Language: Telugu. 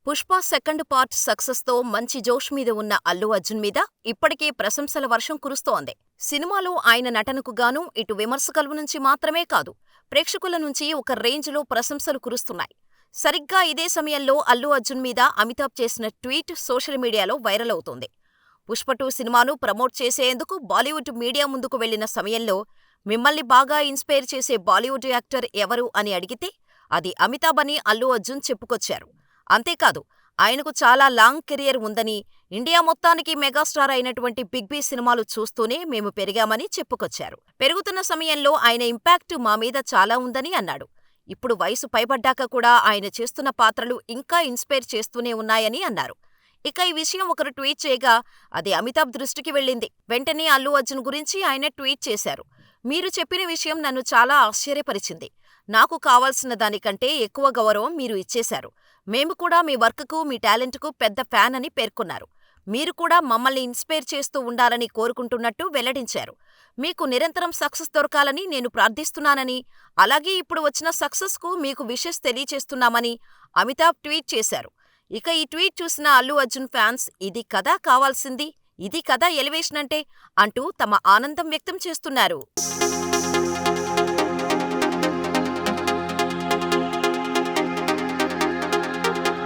పుష్ప సెకండ్ పార్ట్ సక్సెస్తో మంచి జోష్ మీద ఉన్న అల్లు అర్జున్ మీద ఇప్పటికే ప్రశంసల వర్షం కురుస్తోంది. సినిమాలో ఆయన నటనకు గాను ఇటు విమర్శకుల నుంచి మాత్రమే కాదు, ప్రేక్షకుల నుంచి ఒక రేంజ్లో ప్రశంసలు కురుస్తున్నాయి. సరిగ్గా ఇదే సమయంలో అల్లు అర్జున్ మీద అమితాబ్ చేసిన ట్వీట్ సోషల్ మీడియాలో వైరల్ అవుతోంది. పుష్ప 2 సినిమాను ప్రమోట్ చేసేందుకు బాలీవుడ్ మీడియా ముందుకు వెళ్లిన సమయంలో మిమ్మల్ని బాగా ఇన్స్పైర్ చేసే బాలీవుడ్ యాక్టర్ ఎవరు అని అడిగితే అది అమితాబ్ అని అల్లు అర్జున్ చెప్పుకొచ్చారు. అంతేకాదు, ఆయనకు చాలా లాంగ్ కెరీర్ ఉందని, ఇండియా మొత్తానికి మెగాస్టార్ అయినటువంటి బిగ్ బి సినిమాలు చూస్తూనే మేము పెరిగామని చెప్పుకొచ్చారు. పెరుగుతున్న సమయంలో ఆయన ఇంపాక్ట్ మా మీద చాలా ఉందని అన్నాడు. ఇప్పుడు వయసు పైబడ్డాక కూడా ఆయన చేస్తున్న పాత్రలు ఇంకా ఇన్స్పైర్ చేస్తూనే ఉన్నాయని అన్నారు. ఇక ఈ విషయం ఒకరు ట్వీట్ చేయగా అది అమితాబ్ దృష్టికి వెళ్ళింది. వెంటనే అల్లు అర్జున్ గురించి ఆయన ట్వీట్ చేశారు. మీరు చెప్పిన విషయం నన్ను చాలా ఆశ్చర్యపరిచింది. నాకు కావాల్సిన దానికంటే ఎక్కువ గౌరవం మీరు ఇచ్చేశారు. మేము కూడా మీ వర్క్కు, మీ టాలెంట్కు పెద్ద ఫ్యాన్ అని పేర్కొన్నారు. మీరు కూడా మమ్మల్ని ఇన్స్పైర్ చేస్తూ ఉండాలని కోరుకుంటున్నట్టు వెల్లడించారు. మీకు నిరంతరం సక్సెస్ దొరకాలని నేను ప్రార్థిస్తున్నానని, అలాగే ఇప్పుడు వచ్చిన సక్సెస్కు మీకు విషెస్ తెలియచేస్తున్నామని అమితాబ్ ట్వీట్ చేశారు. ఇక ఈ ట్వీట్ చూసిన అల్లు అర్జున్ ఫ్యాన్స్ ఇది కదా కావాల్సింది, ఇది కదా ఎలివేషన్ అంటే అంటూ తమ ఆనందం వ్యక్తం చేస్తున్నారు.